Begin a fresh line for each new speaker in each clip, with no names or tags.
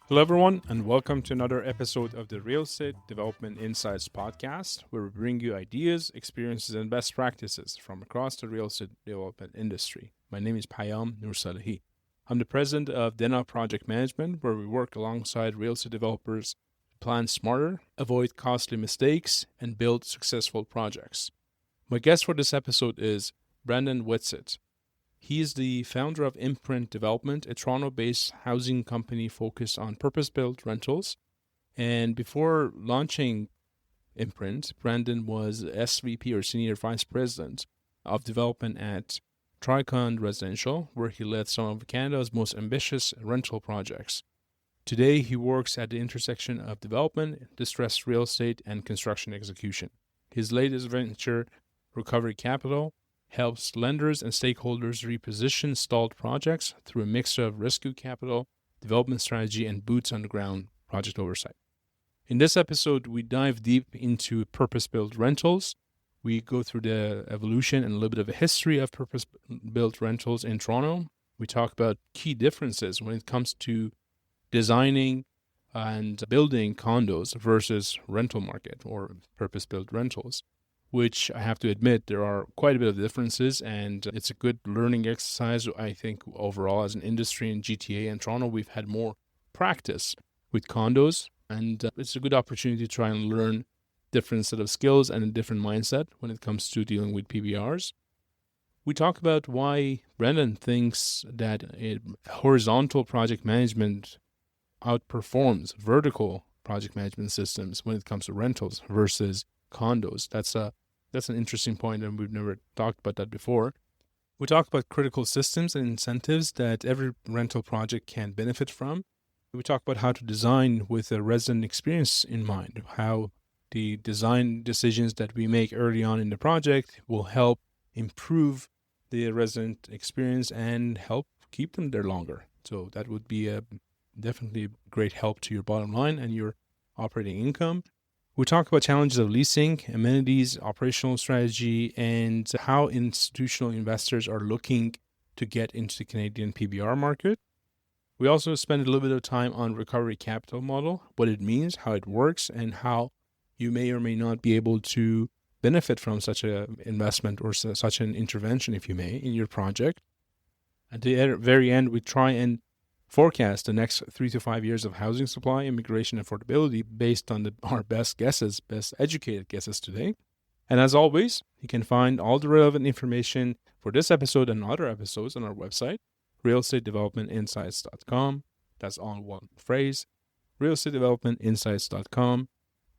Hello, everyone, and welcome to another episode of the Real Estate Development Insights podcast, where we bring you ideas, experiences, and best practices from across the real estate development industry. My name is Payam Nursalahi. I'm the president of Dena Project Management, where we work alongside real estate developers to plan smarter, avoid costly mistakes, and build successful projects. My guest for this episode is Brandon Whitsitt. He is the founder of Imprint Development, a Toronto-based housing company focused on purpose-built rentals. And before launching Imprint, Brandon was SVP or Senior Vice President of Development at Tricon Residential, where he led some of Canada's most ambitious rental projects. Today, he works at the intersection of development, distressed real estate, and construction execution. His latest venture, Recovery Capital, helps lenders and stakeholders reposition stalled projects through a mixture of rescue capital, development strategy, and boots on the ground project oversight. In this episode, we dive deep into purpose-built rentals. We go through the evolution and a little bit of a history of purpose-built rentals in Toronto. We talk about key differences when it comes to designing and building condos versus rental market or purpose-built rentals, which I have to admit there are quite a bit of differences, and it's a good learning exercise. I think overall as an industry in GTA and Toronto, we've had more practice with condos, and it's a good opportunity to try and learn different set of skills and a different mindset when it comes to dealing with PBRs. We talk about why Brendan thinks that horizontal project management outperforms vertical project management systems when it comes to rentals versus condos. That's an interesting point, and we've never talked about that before. We talk about critical systems and incentives that every rental project can benefit from. We talk about how to design with a resident experience in mind, how the design decisions that we make early on in the project will help improve the resident experience and help keep them there longer. So that would be definitely a great help to your bottom line and your operating income. We talk about challenges of leasing, amenities, operational strategy, and how institutional investors are looking to get into the Canadian PBR market. We also spend a little bit of time on recovery capital model, what it means, how it works, and how you may or may not be able to benefit from such an investment or such an intervention, if you may, in your project. At the very end, we try and forecast the next 3 to 5 years of housing supply, immigration, affordability based on our best educated guesses today. And as always, you can find all the relevant information for this episode and other episodes on our website, realestatedevelopmentinsights.com. That's all one phrase, realestatedevelopmentinsights.com.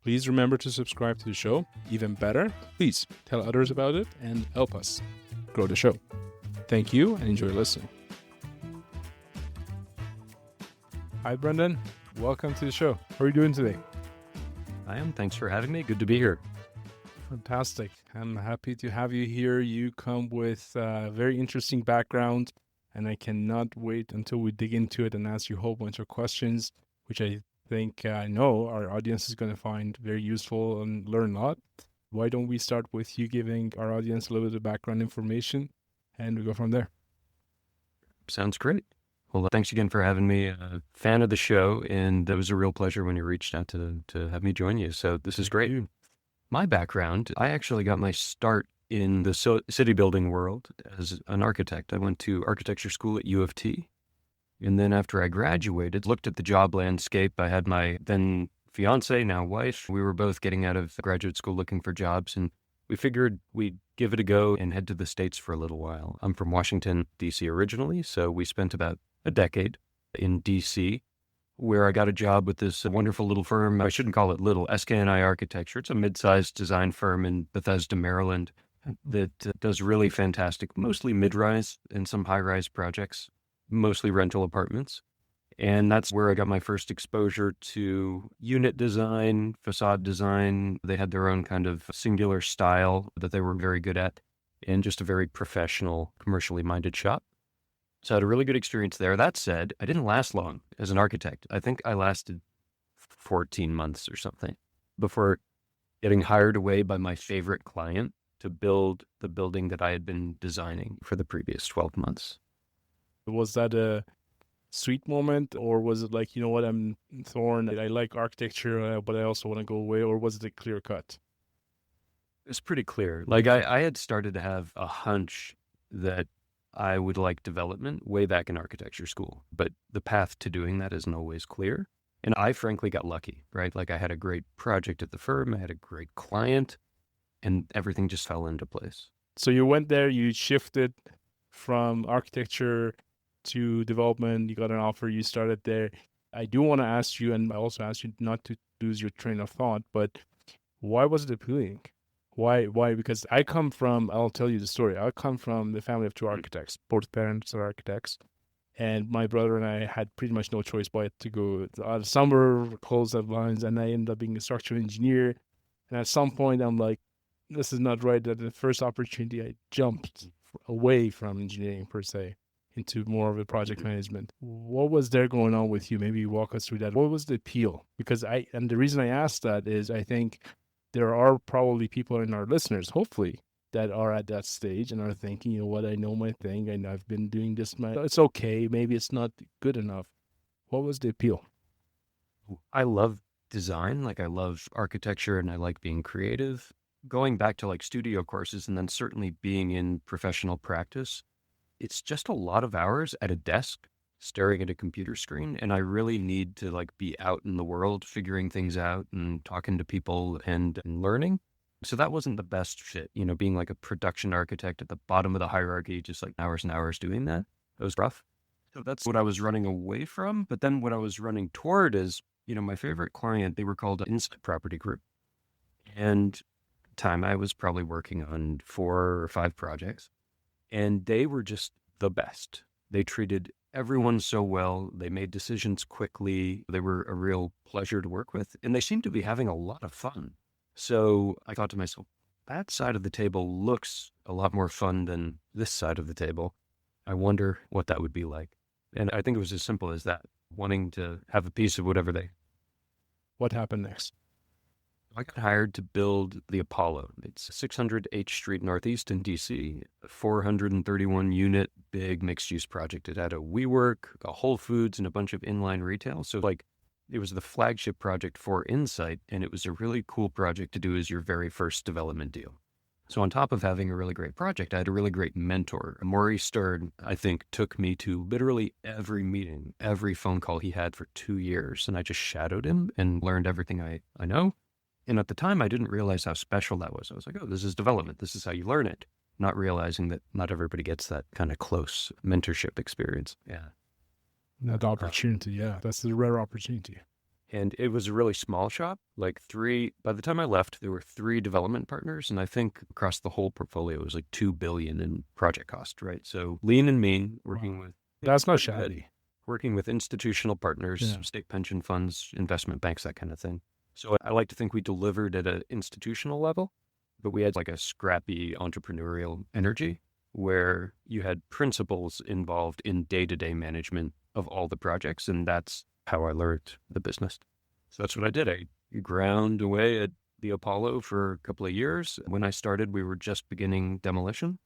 Please remember to subscribe to the show. Even better, please tell others about it and help us grow the show. Thank you and enjoy listening. Hi, Brendan. Welcome to the show. How are you doing today?
I am. Thanks for having me. Good to be here.
Fantastic. I'm happy to have you here. You come with a very interesting background, and I cannot wait until we dig into it and ask you a whole bunch of questions, which I think I know our audience is going to find very useful and learn a lot. Why don't we start with you giving our audience a little bit of background information, and we go from there.
Sounds great. Well, thanks again for having me. Fan of the show, and it was a real pleasure when you reached out to have me join you. So this is great. My background, I actually got my start in the city building world as an architect. I went to architecture school at U of T. And then after I graduated, looked at the job landscape. I had my then fiance, now wife. We were both getting out of graduate school looking for jobs, and we figured we'd give it a go and head to the States for a little while. I'm from Washington, D.C. originally, so we spent about a decade in D.C., where I got a job with this wonderful little firm. I shouldn't call it little, SK&I Architecture. It's a mid-sized design firm in Bethesda, Maryland that does really fantastic, mostly mid-rise and some high-rise projects, mostly rental apartments. And that's where I got my first exposure to unit design, facade design. They had their own kind of singular style that they were very good at, and just a very professional, commercially minded shop. So I had a really good experience there. That said, I didn't last long as an architect. I think I lasted 14 months or something before getting hired away by my favorite client to build the building that I had been designing for the previous 12 months.
Was that a sweet moment, or was it like, you know what, I'm torn, I like architecture, but I also want to go away, or was it a clear cut?
It's pretty clear. Like I had started to have a hunch that I would like development way back in architecture school, but the path to doing that isn't always clear. And I frankly got lucky, right? Like I had a great project at the firm, I had a great client, and everything just fell into place.
So you went there, you shifted from architecture to development, you got an offer, you started there. I do want to ask you, and I also ask you not to lose your train of thought, but why was it appealing? Why? Because I'll tell you the story. I come from the family of two architects. Both parents are architects. And my brother and I had pretty much no choice but to go summer, close that lines, and I ended up being a structural engineer. And at some point, I'm like, this is not right. That the first opportunity, I jumped away from engineering per se into more of a project management. What was there going on with you? Maybe walk us through that. What was the appeal? Because and the reason I asked that is I think there are probably people in our listeners, hopefully, that are at that stage and are thinking, you know what, I know my thing and I've been doing this. It's okay. Maybe it's not good enough. What was the appeal?
I love design, like I love architecture and I like being creative. Going back to like studio courses and then certainly being in professional practice, it's just a lot of hours at a desk staring at a computer screen. And I really need to like be out in the world, figuring things out and talking to people and learning. So that wasn't the best fit, you know, being like a production architect at the bottom of the hierarchy, just like hours and hours doing that. It was rough. So that's what I was running away from. But then what I was running toward is, you know, my favorite client, they were called Insight Property Group. And at the time I was probably working on 4 or 5 projects. And they were just the best. They treated everyone so well. They made decisions quickly. They were a real pleasure to work with. And they seemed to be having a lot of fun. So I thought to myself, that side of the table looks a lot more fun than this side of the table. I wonder what that would be like. And I think it was as simple as that, wanting to have a piece of whatever they...
What happened next?
I got hired to build the Apollo. It's 600 H Street Northeast in DC, a 431 unit big mixed use project. It had a WeWork, a Whole Foods, and a bunch of inline retail. So like it was the flagship project for Insight, and it was a really cool project to do as your very first development deal. So on top of having a really great project, I had a really great mentor. Maurice Stern, I think, took me to literally every meeting, every phone call he had for 2 years. And I just shadowed him and learned everything I know. And at the time, I didn't realize how special that was. I was like, oh, this is development. This is how you learn it. Not realizing that not everybody gets that kind of close mentorship experience. Yeah.
That opportunity, yeah. That's a rare opportunity.
And it was a really small shop, like 3, by the time I left, there were 3 development partners. And I think across the whole portfolio, it was like $2 billion in project cost, right? So lean and mean, working with...
That's not shabby.
Working with institutional partners, state pension funds, investment banks, that kind of thing. So I like to think we delivered at an institutional level, but we had like a scrappy entrepreneurial energy where you had principals involved in day-to-day management of all the projects. And that's how I learned the business. So that's what I did. I ground away at the Apollo for a couple of years. When I started, we were just beginning demolition,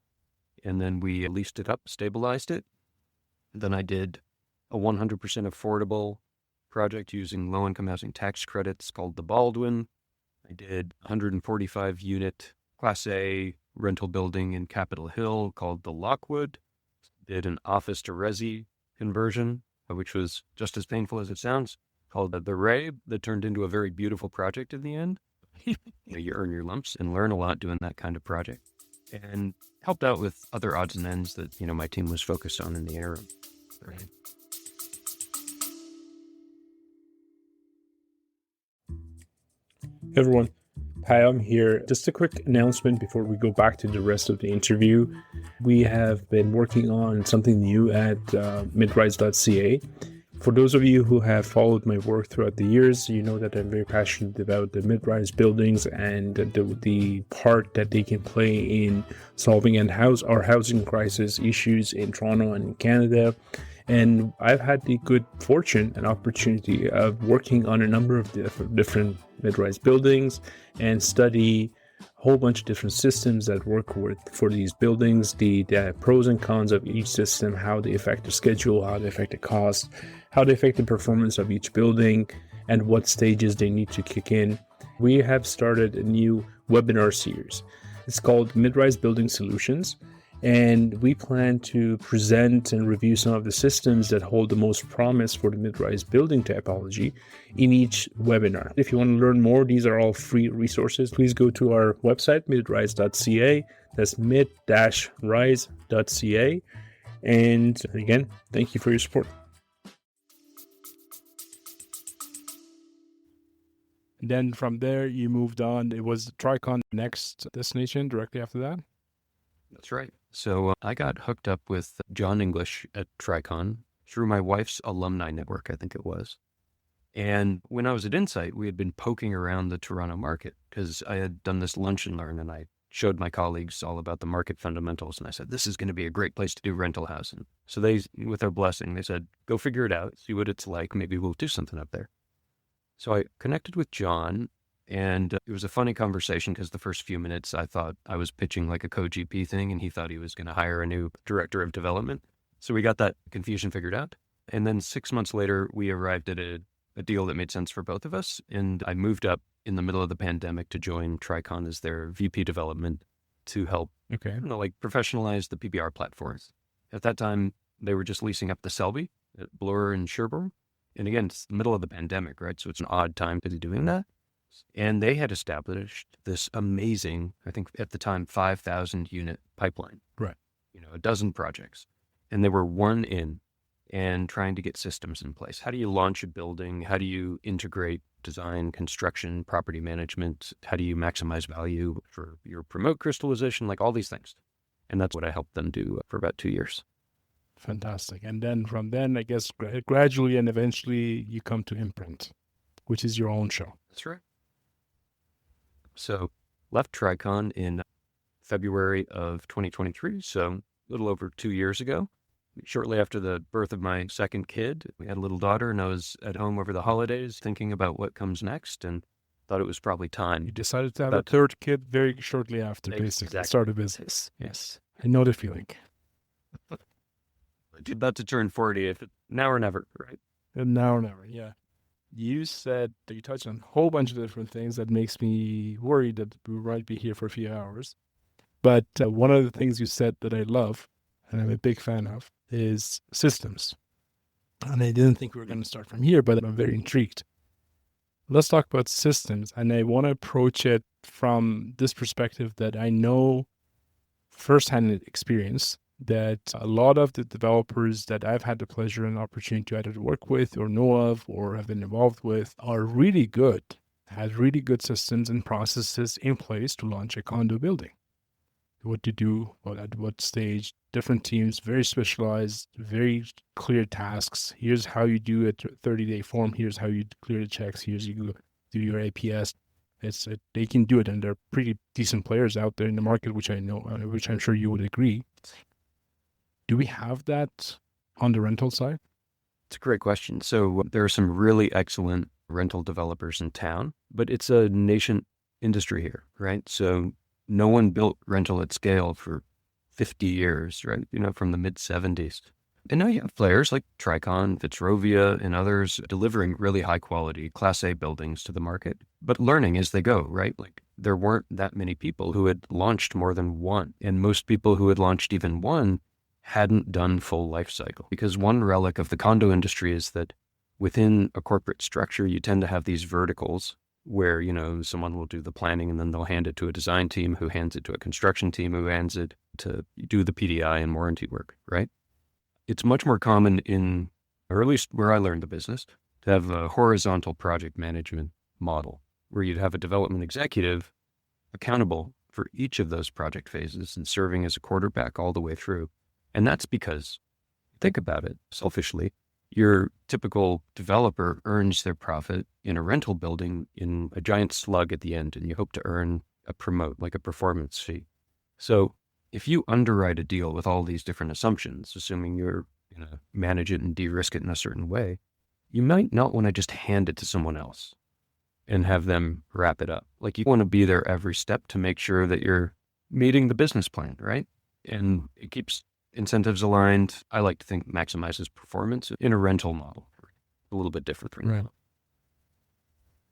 and then we leased it up, stabilized it. Then I did a 100% affordable project using low-income housing tax credits called the Baldwin. I did 145 unit Class A rental building in Capitol Hill called the Lockwood. Did an office to resi conversion, which was just as painful as it sounds, called the Ray, that turned into a very beautiful project in the end. You earn your lumps and learn a lot doing that kind of project, and helped out with other odds and ends that, you know, my team was focused on in the interim. Right.
Hey everyone, Payam here. Just a quick announcement before we go back to the rest of the interview. We have been working on something new at midrise.ca. For those of you who have followed my work throughout the years, you know that I'm very passionate about the midrise buildings and the part that they can play in solving our housing crisis issues in Toronto and Canada. And I've had the good fortune and opportunity of working on a number of different mid-rise buildings and study a whole bunch of different systems that work for these buildings, the pros and cons of each system, how they affect the schedule, how they affect the cost, how they affect the performance of each building, and what stages they need to kick in. We have started a new webinar series. It's called Mid-Rise Building Solutions, and we plan to present and review some of the systems that hold the most promise for the mid-rise building typology in each webinar. If you want to learn more, these are all free resources. Please go to our website, midrise.ca. That's mid-rise.ca. And again, thank you for your support. And then from there, you moved on. It was Tricon next destination directly after that?
That's right. So I got hooked up with John English at Tricon through my wife's alumni network, I think it was. And when I was at Insight, we had been poking around the Toronto market because I had done this lunch and learn, and I showed my colleagues all about the market fundamentals. And I said, this is going to be a great place to do rental housing. So they, with their blessing, they said, go figure it out, see what it's like. Maybe we'll do something up there. So I connected with John. And it was a funny conversation because the first few minutes I thought I was pitching like a co-GP thing and he thought he was going to hire a new director of development. So we got that confusion figured out. And then 6 months later, we arrived at a deal that made sense for both of us. And I moved up in the middle of the pandemic to join Tricon as their VP development to help, professionalize the PBR platforms. At that time, they were just leasing up the Selby at Bloor and Sherbourne. And again, it's the middle of the pandemic, right? So it's an odd time to be doing that. And they had established this amazing, I think at the time, 5,000 unit pipeline.
Right.
A dozen projects. And they were one in and trying to get systems in place. How do you launch a building? How do you integrate design, construction, property management? How do you maximize value for your promote crystallization? Like all these things. And that's what I helped them do for about 2 years.
Fantastic. And then from then, I guess gradually and eventually you come to Imprint, which is your own show.
That's right. So left Tricon in February of 2023, so a little over 2 years ago. Shortly after the birth of my second kid, we had a little daughter, and I was at home over the holidays thinking about what comes next and thought it was probably time.
You decided to have a third kid very shortly after, basically. Start a business.
Yes.
I know the feeling.
About to turn 40, if now or never, right?
Now or never, yeah. You said that you touched on a whole bunch of different things that makes me worried that we might be here for a few hours. But one of the things you said that I love, and I'm a big fan of, is systems. And I didn't think we were going to start from here, but I'm very intrigued. Let's talk about systems. And I want to approach it from this perspective that I know firsthand experience that a lot of the developers that I've had the pleasure and opportunity to either work with or know of or have been involved with are really good, have really good systems and processes in place to launch a condo building. What to do, at what stage, different teams, very specialized, very clear tasks. Here's how you do a 30-day form. Here's how you clear the checks. Here's you do your APS. They can do it, and there are pretty decent players out there in the market, which I know, which I'm sure you would agree. Do we have that on the rental side?
It's a great question. So there are some really excellent rental developers in town, but it's a nascent industry here, right? So no one built rental at scale for 50 years, right? From the mid 70s. And now you have players like Tricon, Fitzrovia, and others delivering really high quality Class A buildings to the market, but learning as they go, right? Like there weren't that many people who had launched more than one. And most people who had launched even one hadn't done full life cycle. Because one relic of the condo industry is that within a corporate structure, you tend to have these verticals where, someone will do the planning and then they'll hand it to a design team who hands it to a construction team who hands it to do the PDI and warranty work, right? It's much more common or at least where I learned the business, to have a horizontal project management model where you'd have a development executive accountable for each of those project phases and serving as a quarterback all the way through. And that's because, think about it selfishly, your typical developer earns their profit in a rental building in a giant slug at the end, and you hope to earn a promote, like a performance fee. So if you underwrite a deal with all these different assumptions, assuming you're going to manage it and de-risk it in a certain way, you might not want to just hand it to someone else. and have them wrap it up. Like you want to be there every step to make sure that you're meeting the business plan, right? And it keeps incentives aligned. I like to think maximizes performance in a rental model. A little bit different from
Right.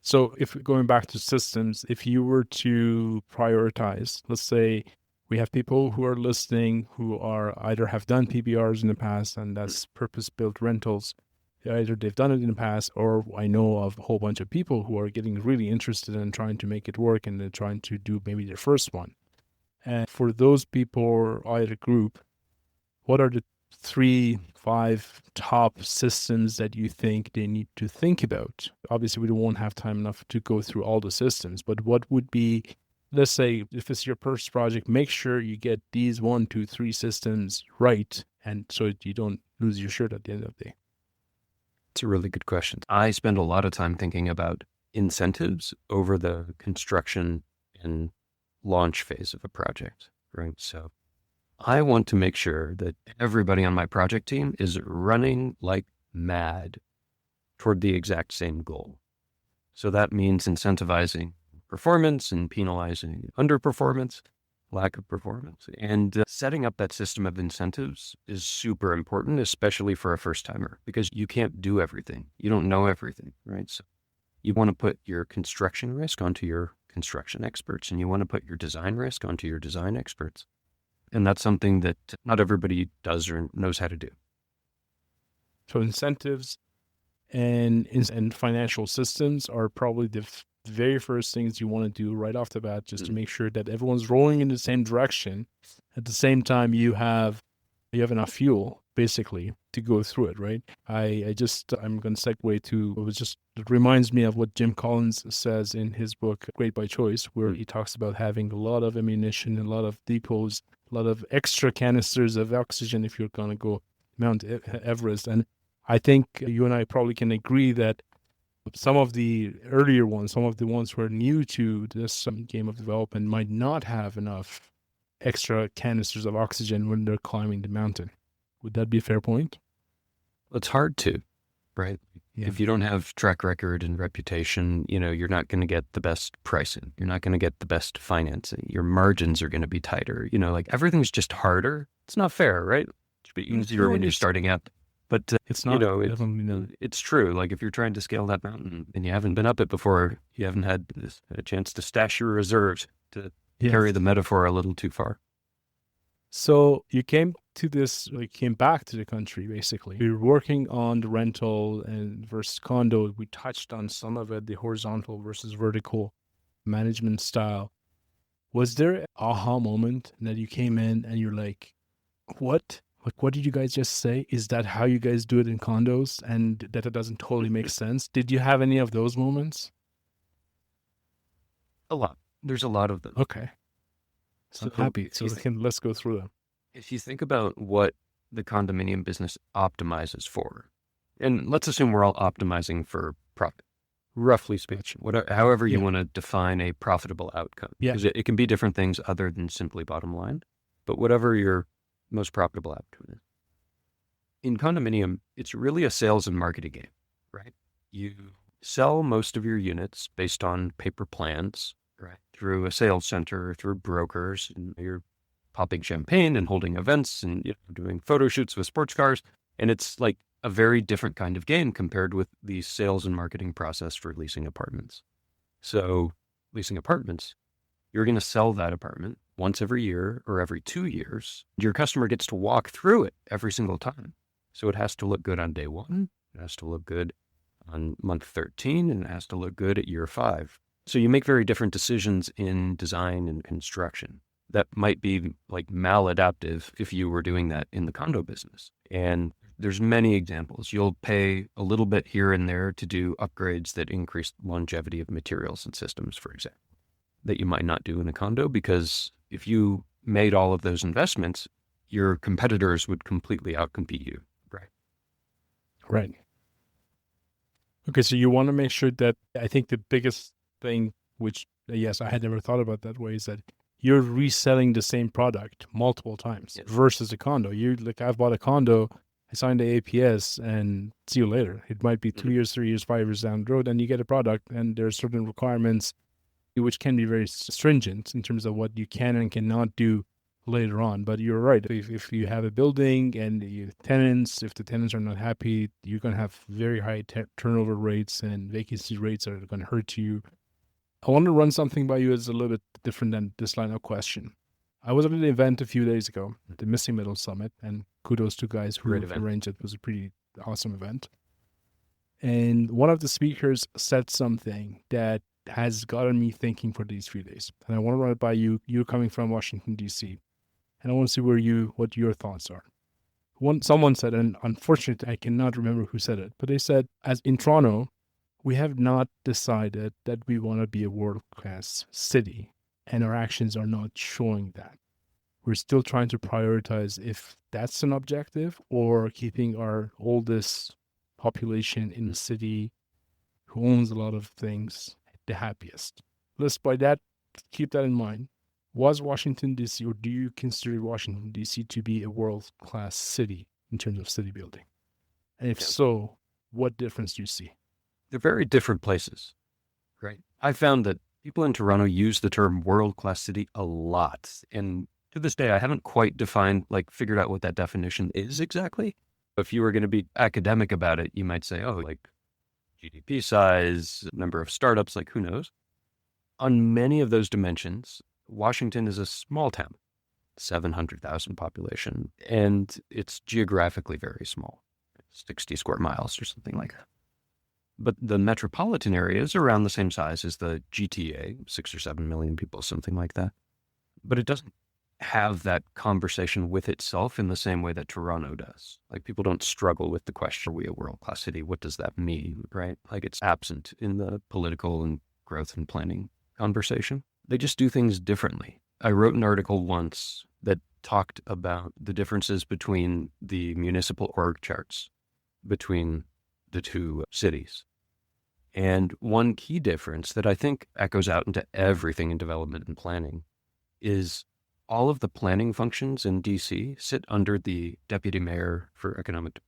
So if going back to systems, if you were to prioritize, let's say we have people who are listening who are either have done PBRs in the past and that's purpose-built rentals. Either they've done it in the past, or I know of a whole bunch of people who are getting really interested in trying to make it work and they're trying to do maybe their first one. And for those people or either group, what are the 3-5 top systems that you think they need to think about? Obviously, we won't have time enough to go through all the systems, but what would be, let's say, if it's your first project, make sure you get these 1, 2, 3 systems right, and so you don't lose your shirt at the end of the day.
It's a really good question. I spend a lot of time thinking about incentives over the construction and launch phase of a project, right? So I want to make sure that everybody on my project team is running like mad toward the exact same goal. So that means incentivizing performance and penalizing underperformance, lack of performance. And setting up that system of incentives is super important, especially for a first timer, because you can't do everything. You don't know everything, right? So you want to put your construction risk onto your construction experts, and you want to put your design risk onto your design experts. And that's something that not everybody does or knows how to do.
So incentives and financial systems are probably the very first things you want to do right off the bat, just to make sure that everyone's rolling in the same direction. At the same time, you have enough fuel basically to go through it, right? I'm going to segue to it reminds me of what Jim Collins says in his book Great by Choice, where he talks about having a lot of ammunition, a lot of depots, a lot of extra canisters of oxygen if you're going to go Mount Everest. And I think you and I probably can agree that some of the earlier ones, some of the ones who are new to this game of development might not have enough extra canisters of oxygen when they're climbing the mountain. Would that be a fair point?
It's hard to, right?
Yeah.
If you don't have track record and reputation, you're not going to get the best pricing. You're not going to get the best financing. Your margins are going to be tighter. Like everything's just harder. It's not fair, right? It should be easier when you're starting out. But
it's not.
It's true. Like if you're trying to scale that mountain and you haven't been up it before, you haven't had a chance to stash your reserves, to carry the metaphor a little too far.
So you came back to the country, basically. You're working on the rental and versus condo. We touched on some of it, the horizontal versus vertical management style. Was there an aha moment that you came in and you're like, what? Like, what did you guys just say? Is that how you guys do it in condos? And that it doesn't totally make sense? Did you have any of those moments?
A lot. There's a lot of them.
Okay. So I'm happy. So let's go through them.
If you think about what the condominium business optimizes for, and let's assume we're all optimizing for profit, roughly speaking, however you want to define a profitable outcome.
Yeah.
Because it can be different things other than simply bottom line, but whatever your most profitable outcome is. In condominium, it's really a sales and marketing game, right? You sell most of your units based on paper plans, right? Through a sales center, through brokers, and you're popping champagne and holding events and doing photo shoots with sports cars. And it's like a very different kind of game compared with the sales and marketing process for leasing apartments. So leasing apartments, you're going to sell that apartment once every year or every 2 years. Your customer gets to walk through it every single time. So it has to look good on day 1. It has to look good on month 13, and it has to look good at year 5. So you make very different decisions in design and construction that might be like maladaptive if you were doing that in the condo business. And there's many examples. You'll pay a little bit here and there to do upgrades that increase longevity of materials and systems, for example, that you might not do in a condo, because if you made all of those investments, your competitors would completely outcompete you.
Right. Okay, so you want to make sure that, I think the biggest thing, which, yes, I had never thought about that way, is that you're reselling the same product multiple times versus a condo. I've bought a condo I signed the APS and see you later. It might be 2 years, 3 years, 5 years down the road, and you get a product, and there are certain requirements which can be very stringent in terms of what you can and cannot do later on. But you're right. If you have a building and if the tenants are not happy, you're going to have very high turnover rates, and vacancy rates are going to hurt you. I want to run something by you that's a little bit different than this line of question. I was at an event a few days ago, the Missing Middle Summit, and kudos to guys who arranged it. It was a pretty awesome event. And one of the speakers said something that has gotten me thinking for these few days. And I want to run it by you. You're coming from Washington, D.C., and I want to see what your thoughts are. Someone said, and unfortunately, I cannot remember who said it, but they said, as in Toronto, we have not decided that we want to be a world-class city, and our actions are not showing that. We're still trying to prioritize if that's an objective or keeping our oldest population in the city who owns a lot of things the happiest. Let's by that, keep that in mind. Was Washington, D.C., or do you consider Washington, D.C. to be a world-class city in terms of city building? And if so, what difference do you see?
They're very different places, right? I found that people in Toronto use the term world-class city a lot. And to this day, I haven't quite figured out what that definition is exactly. If you were going to be academic about it, you might say, GDP size, number of startups, who knows? On many of those dimensions, Washington is a small town, 700,000 population, and it's geographically very small, 60 square miles or something like that. But the metropolitan area is around the same size as the GTA, 6 or 7 million people, something like that. But it doesn't have that conversation with itself in the same way that Toronto does. People don't struggle with the question, are we a world-class city? What does that mean, right? It's absent in the political and growth and planning conversation. They just do things differently. I wrote an article once that talked about the differences between the municipal org charts between the two cities. And one key difference that I think echoes out into everything in development and planning is all of the planning functions in DC sit under the deputy mayor for economic.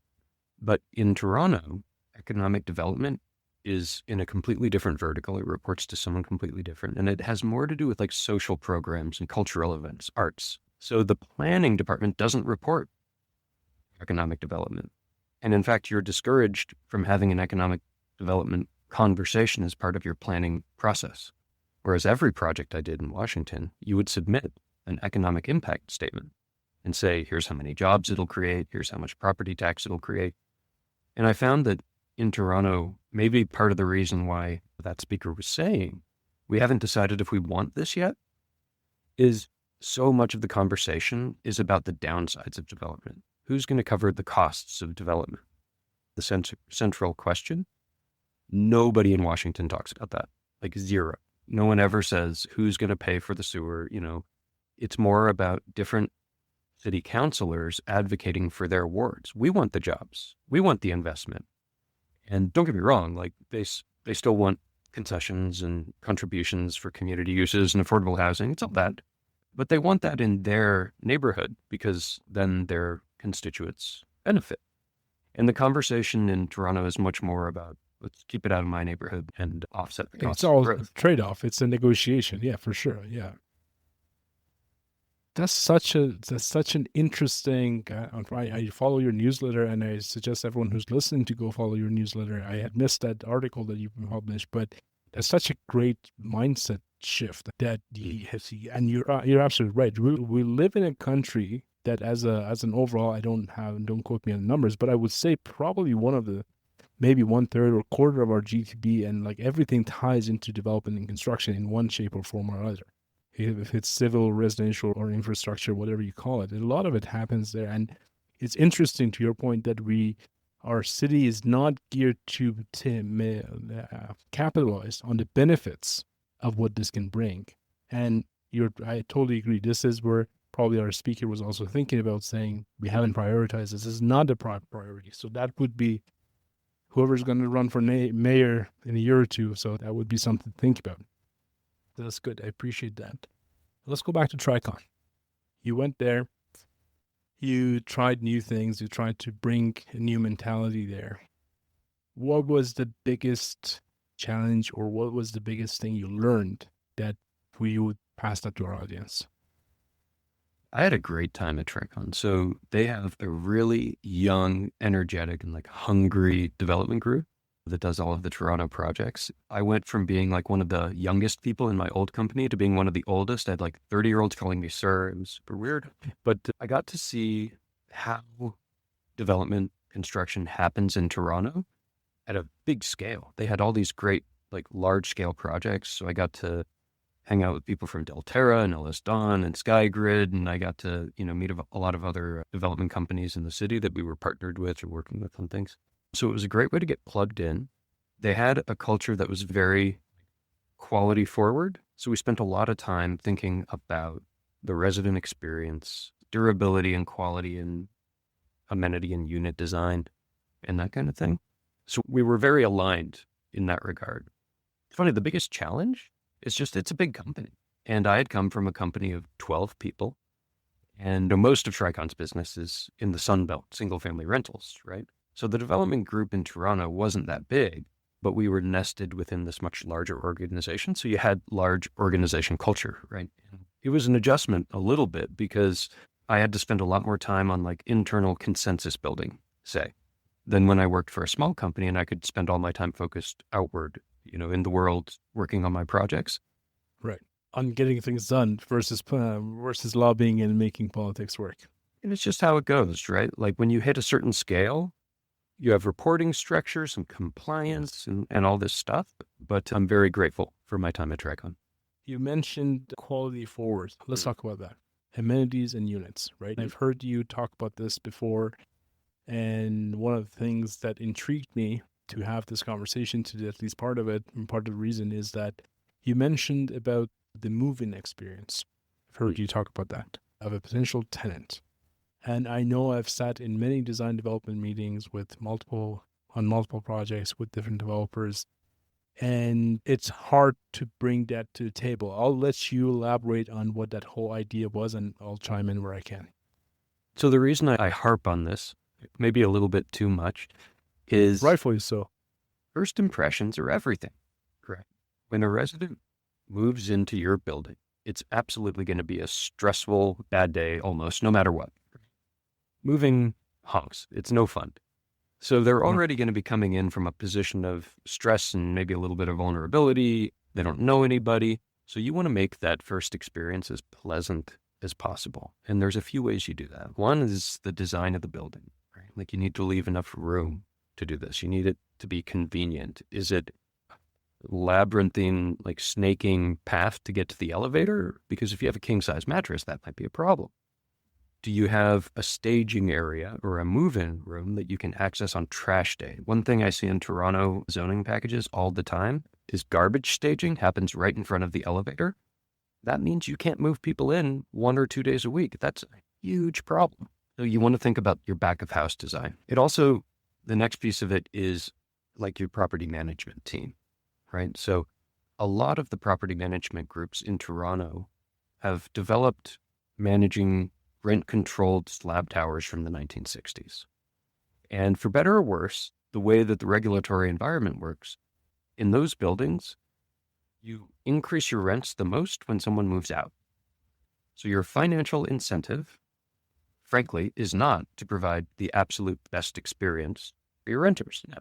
But in Toronto, economic development is in a completely different vertical. It reports to someone completely different. And it has more to do with social programs and cultural events, arts. So the planning department doesn't report economic development. And in fact, you're discouraged from having an economic development conversation as part of your planning process. Whereas every project I did in Washington, you would submit an economic impact statement and say, here's how many jobs it'll create, here's how much property tax it'll create. And I found that in Toronto, maybe part of the reason why that speaker was saying, we haven't decided if we want this yet, is so much of the conversation is about the downsides of development. Who's going to cover the costs of development? The central question. Nobody in Washington talks about that, zero. No one ever says who's going to pay for the sewer. It's more about different city councilors advocating for their wards. We want the jobs. We want the investment. And don't get me wrong, they still want concessions and contributions for community uses and affordable housing. It's all that. But they want that in their neighborhood because then their constituents benefit. And the conversation in Toronto is much more about, let's keep it out of my neighborhood and offset the costs.
It's all a trade-off. It's a negotiation. Yeah, for sure. Yeah. That's such an interesting. I follow your newsletter, and I suggest everyone who's listening to go follow your newsletter. I had missed that article that you published, but that's such a great mindset shift that you have seen. And you're absolutely right. We live in a country that, as an overall, don't quote me on the numbers, but I would say probably one of the maybe 1/3 or quarter of our GDP, and everything ties into development and construction in one shape or form or other. If it's civil, residential, or infrastructure, whatever you call it, a lot of it happens there. And it's interesting to your point that our city is not geared to capitalize on the benefits of what this can bring. And I totally agree. This is where probably our speaker was also thinking about, saying we haven't prioritized this. This is not a priority. So that would be whoever's going to run for mayor in a year or two. So that would be something to think about. That's good. I appreciate that. Let's go back to Tricon. You went there. You tried new things, you tried to bring a new mentality there. What was the biggest challenge, or what was the biggest thing you learned that we would pass that to our audience?
I had a great time at Tricon. So they have a really young, energetic, and like hungry development group that does all of the Toronto projects. I went from being like one of the youngest people in my old company to being one of the oldest. I had like 30-year-olds calling me sir. It was super weird. But I got to see how development construction happens in Toronto at a big scale. They had all these great, like large scale projects. So I got to hang out with people from Delterra and LS Dawn and SkyGrid. And I got to, meet a lot of other development companies in the city that we were partnered with or working with on things. So it was a great way to get plugged in. They had a culture that was very quality forward. So we spent a lot of time thinking about the resident experience, durability and quality and amenity and unit design and that kind of thing. So we were very aligned in that regard. It's funny, the biggest challenge is just it's a big company. And I had come from a company of 12 people. And most of Tricon's business is in the Sun Belt, single family rentals, right? So the development group in Toronto wasn't that big, but we were nested within this much larger organization. So you had large organization culture, right? It was an adjustment a little bit because I had to spend a lot more time on like internal consensus building, say, than when I worked for a small company and I could spend all my time focused outward, in the world working on my projects.
Right. On getting things done versus lobbying and making politics work.
And it's just how it goes, right? Like when you hit a certain scale, you have reporting structures and compliance and all this stuff, but I'm very grateful for my time at Tricon.
You mentioned quality forward. Let's talk about that. Amenities and units, right? I've heard you talk about this before. And one of the things that intrigued me to have this conversation, to do at least part of it, and part of the reason is that you mentioned about the move-in experience. I've heard you talk about that, of a potential tenant. And I know I've sat in many design development meetings on multiple projects with different developers, and it's hard to bring that to the table. I'll let you elaborate on what that whole idea was, and I'll chime in where I can.
So the reason I harp on this, maybe a little bit too much, is
rightfully so.
First impressions are everything, correct? When a resident moves into your building, it's absolutely going to be a stressful, bad day almost, no matter what. Moving honks. It's no fun. So they're already going to be coming in from a position of stress and maybe a little bit of vulnerability. They don't know anybody. So you want to make that first experience as pleasant as possible. And there's a few ways you do that. One is the design of the building, right? Like you need to leave enough room to do this. You need it to be convenient. Is it labyrinthine, like snaking path to get to the elevator? Because if you have a king size mattress, that might be a problem. Do you have a staging area or a move-in room that you can access on trash day? One thing I see in Toronto zoning packages all the time is garbage staging happens right in front of the elevator. That means you can't move people in 1 or 2 days a week. That's a huge problem. So you want to think about your back of house design. The next piece of it is like your property management team, right? So a lot of the property management groups in Toronto have developed managing rent-controlled slab towers from the 1960s. And for better or worse, the way that the regulatory environment works, in those buildings, you increase your rents the most when someone moves out. So your financial incentive, frankly, is not to provide the absolute best experience for your renters. Now,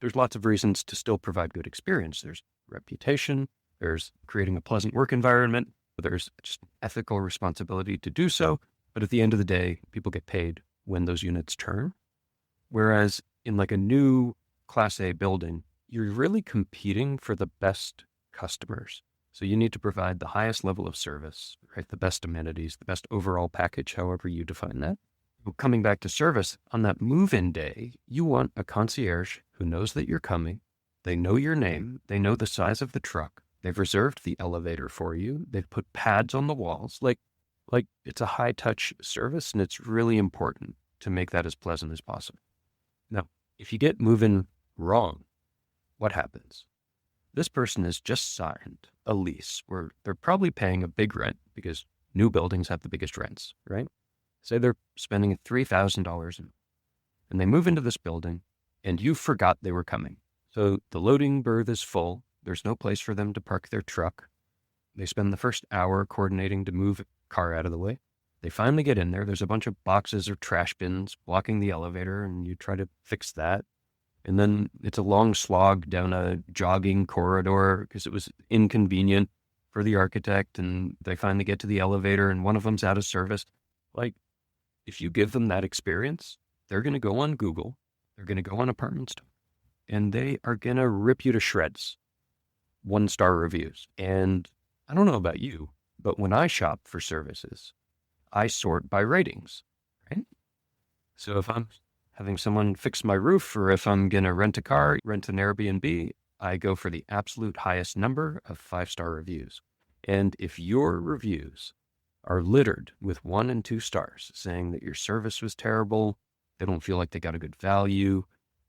there's lots of reasons to still provide good experience. There's reputation, there's creating a pleasant work environment, there's just ethical responsibility to do so. But at the end of the day, people get paid when those units turn. Whereas in like a new Class A building, you're really competing for the best customers. So you need to provide the highest level of service, right? The best amenities, the best overall package, however you define that. Coming back to service, on that move-in day, you want a concierge who knows that you're coming. They know your name. They know the size of the truck. They've reserved the elevator for you. They've put pads on the walls. Like it's a high touch service, and it's really important to make that as pleasant as possible. Now, if you get moving wrong, what happens? This person has just signed a lease where they're probably paying a big rent because new buildings have the biggest rents, right? Say they're spending $3,000 and they move into this building and you forgot they were coming. So the loading berth is full. There's no place for them to park their truck. They spend the first hour coordinating to move a car out of the way. They finally get in there. There's a bunch of boxes or trash bins blocking the elevator, and you try to fix that. And then it's a long slog down a jogging corridor because it was inconvenient for the architect. And they finally get to the elevator and one of them's out of service. Like, if you give them that experience, they're going to go on Google, they're going to go on Apartments, and they are going to rip you to shreds. 1-star reviews. And I don't know about you, but when I shop for services, I sort by ratings, right? So if I'm having someone fix my roof, or if I'm going to rent a car, rent an Airbnb, I go for the absolute highest number of 5-star reviews. And if your reviews are littered with 1 and 2 stars saying that your service was terrible, they don't feel like they got a good value,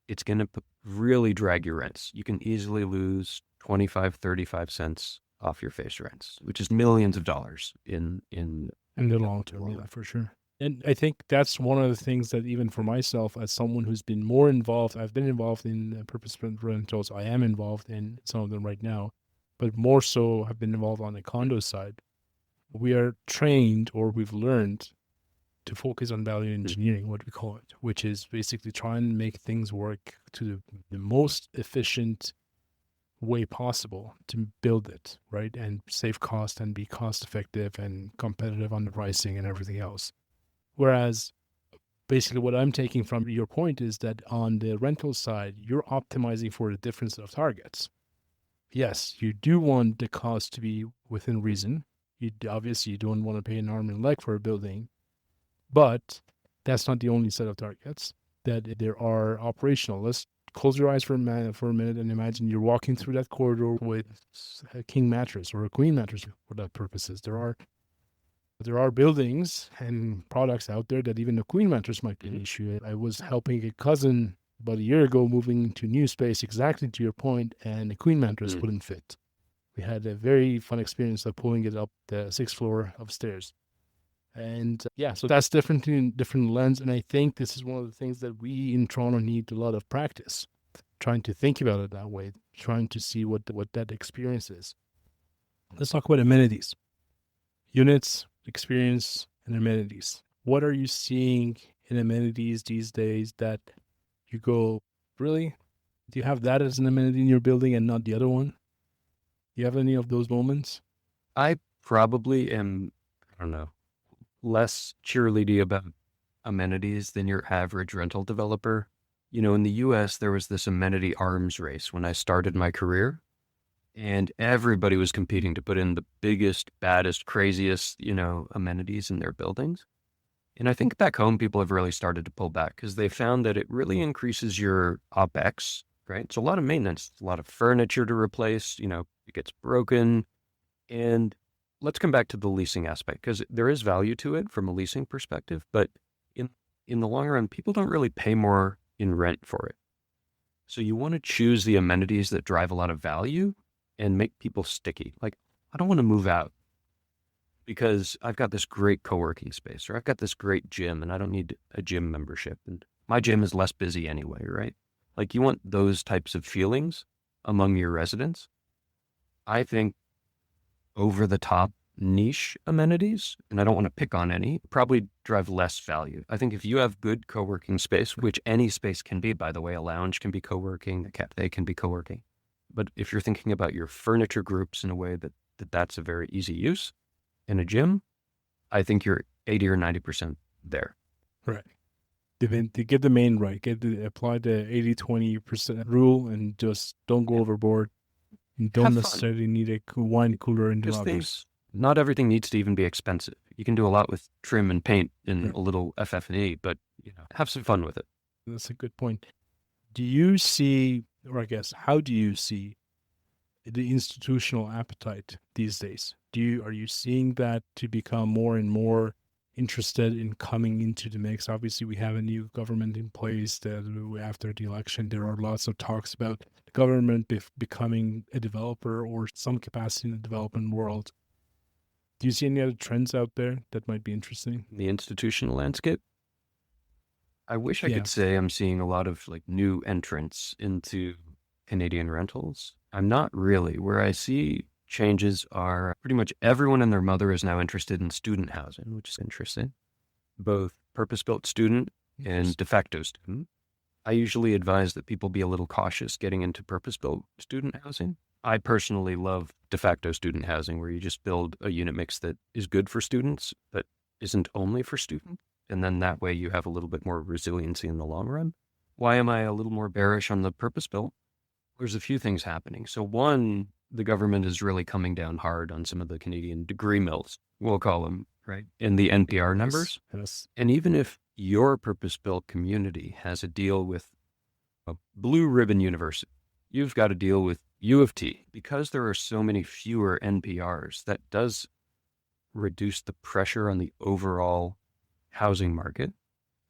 it's going to really drag your rents. You can easily lose 25, 35 cents off your face rents, which is millions of dollars in
the long term, yeah, for sure. And I think that's one of the things that even for myself, as someone who's been more involved, I've been involved in purpose-built rentals. I am involved in some of them right now, but more so have been involved on the condo side. We are trained, or we've learned, to focus on value engineering, what we call it, which is basically trying to make things work to the most efficient way possible to build it, right? And save cost and be cost effective and competitive on the pricing and everything else. Whereas basically what I'm taking from your point is that on the rental side, you're optimizing for the difference of targets. Yes, you do want the cost to be within reason. Obviously, you don't want to pay an arm and leg for a building, but that's not the only set of targets. That there are operational. Let's close your eyes for a minute and imagine you're walking through that corridor with a king mattress or a queen mattress for that purposes. There are buildings and products out there that even a queen mattress might be an issue. I was helping a cousin about a year ago moving into a new space, exactly to your point, and the queen mattress wouldn't fit. We had a very fun experience of pulling it up the 6th floor of stairs. And so that's different lens. And I think this is one of the things that we in Toronto need a lot of practice, trying to think about it that way, trying to see what that experience is. Let's talk about amenities, units, experience, and amenities. What are you seeing in amenities these days that you go, really? Do you have that as an amenity in your building and not the other one? Do you have any of those moments?
I probably am, I don't know, less cheerleady about amenities than your average rental developer. You know, in the US, there was this amenity arms race when I started my career, and everybody was competing to put in the biggest, baddest, craziest, amenities in their buildings. And I think back home, people have really started to pull back because they found that it really increases your OpEx, right? It's a lot of maintenance, a lot of furniture to replace, it gets broken. And let's come back to the leasing aspect because there is value to it from a leasing perspective, but in the long run, people don't really pay more in rent for it. So you want to choose the amenities that drive a lot of value and make people sticky. Like, I don't want to move out because I've got this great co-working space, or I've got this great gym and I don't need a gym membership. And my gym is less busy anyway, right? Like, you want those types of feelings among your residents. I think over the top niche amenities, and I don't want to pick on any, probably drive less value. I think if you have good co-working space, which any space can be, by the way, a lounge can be co-working, a cafe can be co-working. But if you're thinking about your furniture groups in a way that's a very easy use in a gym, I think you're 80 or 90% there.
Right. To get the main right, apply the 80-20% rule and just don't go overboard. You don't necessarily need a wine cooler in the lobby.
Not everything needs to even be expensive. You can do a lot with trim and paint and a little FF&E, but have some fun with it.
That's a good point. Do you see, or I guess, how do you see the institutional appetite these days? Are you seeing that to become more and more interested in coming into the mix? Obviously, we have a new government in place that after the election, there are lots of talks about the government becoming a developer or some capacity in the development world. Do you see any other trends out there that might be interesting?
The institutional landscape. I wish I
Yeah.
could say I'm seeing a lot of like new entrants into Canadian rentals. I'm not really. Where I see changes are pretty much everyone and their mother is now interested in student housing, which is interesting. Both purpose-built student and de facto student. I usually advise that people be a little cautious getting into purpose-built student housing. I personally love de facto student housing, where you just build a unit mix that is good for students, but isn't only for students. And then that way you have a little bit more resiliency in the long run. Why am I a little more bearish on the purpose-built? There's a few things happening. So one, the government is really coming down hard on some of the Canadian degree mills, we'll call them, right? In the NPR numbers.
Yes.
And even if your purpose-built community has a deal with a blue ribbon university, you've got to deal with U of T. Because there are so many fewer NPRs, that does reduce the pressure on the overall housing market.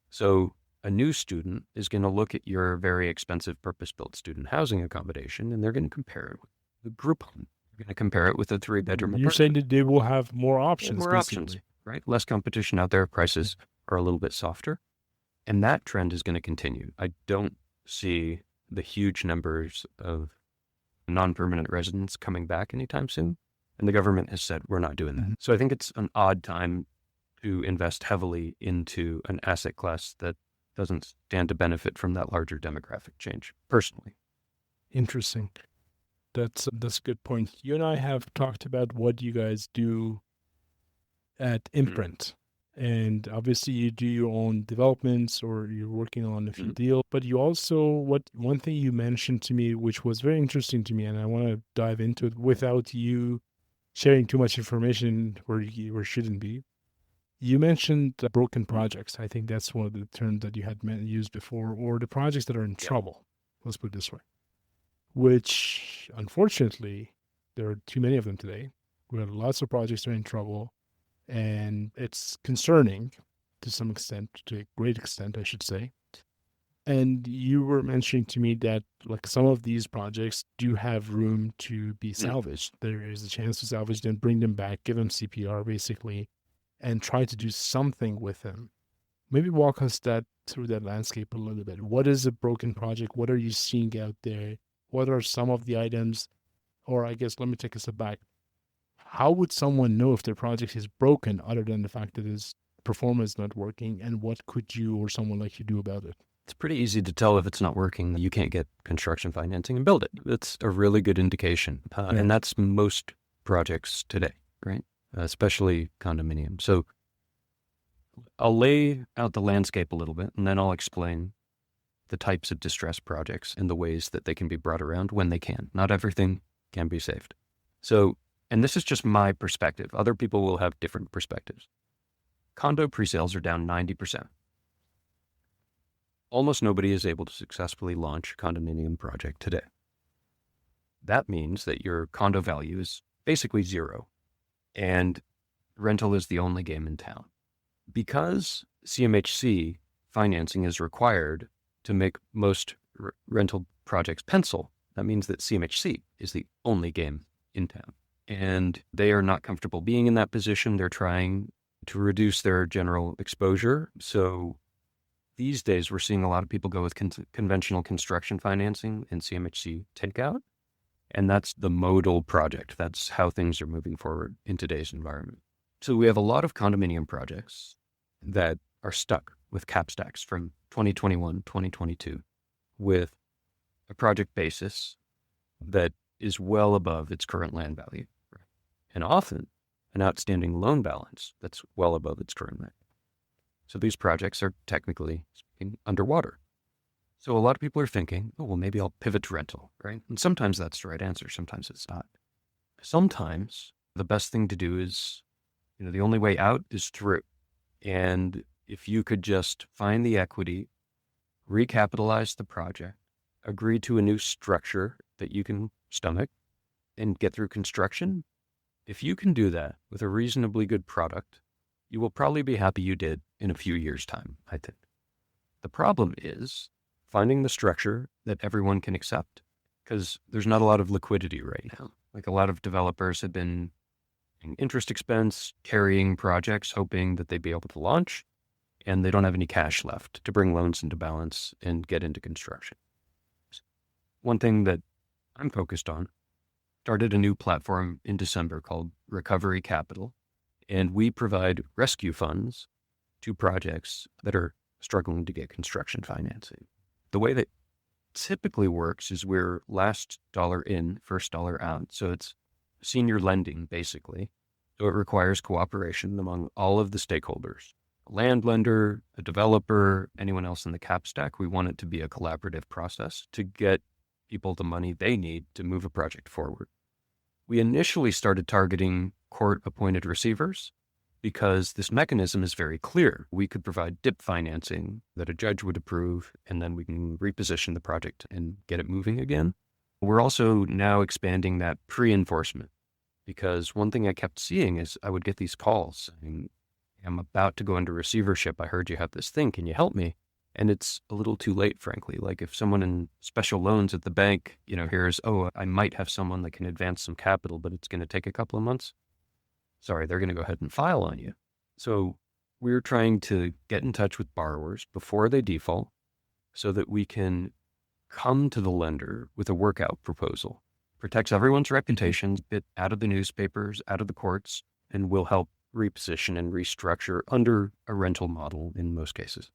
So a new student is going to look at your very expensive purpose-built student housing accommodation, and they're going to compare it with the group home. They're going to compare it with a 3-bedroom apartment.
You're saying that they will have more options,
More
basically.
options, right? Less competition out there. Prices are a little bit softer. And that trend is going to continue. I don't see the huge numbers of non-permanent residents coming back anytime soon. And the government has said, we're not doing that. So I think it's an odd time to invest heavily into an asset class that doesn't stand to benefit from that larger demographic change, personally.
Interesting. That's a good point. You and I have talked about what you guys do at Imprint. And obviously you do your own developments, or you're working on a few deals, but you also, one thing you mentioned to me, which was very interesting to me, and I want to dive into it without you sharing too much information where shouldn't be. You mentioned broken projects. I think that's one of the terms that you had used before, or the projects that are in trouble. Let's put it this way, which unfortunately, there are too many of them today. We have lots of projects that are in trouble. And it's concerning to some extent, to a great extent, I should say. And you were mentioning to me that like some of these projects do have room to be salvaged. There is a chance to salvage them, bring them back, give them CPR basically, and try to do something with them. Maybe walk us through that landscape a little bit. What is a broken project? What are you seeing out there? What are some of the items? Or I guess, let me take a step back. How would someone know if their project is broken other than the fact that its performance is not working? And what could you or someone like you do about it?
It's pretty easy to tell if it's not working. You can't get construction financing and build it. It's a really good indication. And that's most projects today, right? Especially condominium. So I'll lay out the landscape a little bit, and then I'll explain the types of distressed projects and the ways that they can be brought around when they can. Not everything can be saved. So, and this is just my perspective. Other people will have different perspectives. Condo pre-sales are down 90%. Almost nobody is able to successfully launch a condominium project today. That means that your condo value is basically zero, and rental is the only game in town. Because CMHC financing is required to make most rental projects pencil, that means that CMHC is the only game in town. And they are not comfortable being in that position. They're trying to reduce their general exposure. So these days, we're seeing a lot of people go with conventional construction financing and CMHC takeout. And that's the modal project. That's how things are moving forward in today's environment. So we have a lot of condominium projects that are stuck with cap stacks from 2021, 2022, with a project basis that is well above its current land value. And often an outstanding loan balance that's well above its current land. So these projects are technically speaking underwater. So a lot of people are thinking, oh, well, maybe I'll pivot to rental, right? And sometimes that's the right answer. Sometimes it's not. Sometimes the best thing to do is, the only way out is through. And if you could just find the equity, recapitalize the project, agree to a new structure that you can stomach, and get through construction, if you can do that with a reasonably good product, you will probably be happy you did in a few years' time, I think. The problem is finding the structure that everyone can accept, because there's not a lot of liquidity right now. Like, a lot of developers have been interest expense, carrying projects, hoping that they'd be able to launch, and they don't have any cash left to bring loans into balance and get into construction. One thing that I'm focused on, started a new platform in December called Recovery Capital, and we provide rescue funds to projects that are struggling to get construction financing. The way that typically works is we're last dollar in, first dollar out. So it's senior lending, basically. So it requires cooperation among all of the stakeholders, a land lender, a developer, anyone else in the cap stack. We want it to be a collaborative process to get people the money they need to move a project forward. We initially started targeting court-appointed receivers because this mechanism is very clear. We could provide DIP financing that a judge would approve, and then we can reposition the project and get it moving again. We're also now expanding that pre-enforcement, because one thing I kept seeing is I would get these calls saying, I'm about to go into receivership. I heard you have this thing. Can you help me? And it's a little too late, frankly. Like if someone in special loans at the bank, hears, I might have someone that can advance some capital, but it's going to take a couple of months. Sorry, they're going to go ahead and file on you. So we're trying to get in touch with borrowers before they default so that we can come to the lender with a workout proposal. Protects everyone's reputation, get out of the newspapers, out of the courts, and will help reposition and restructure under a rental model in most cases.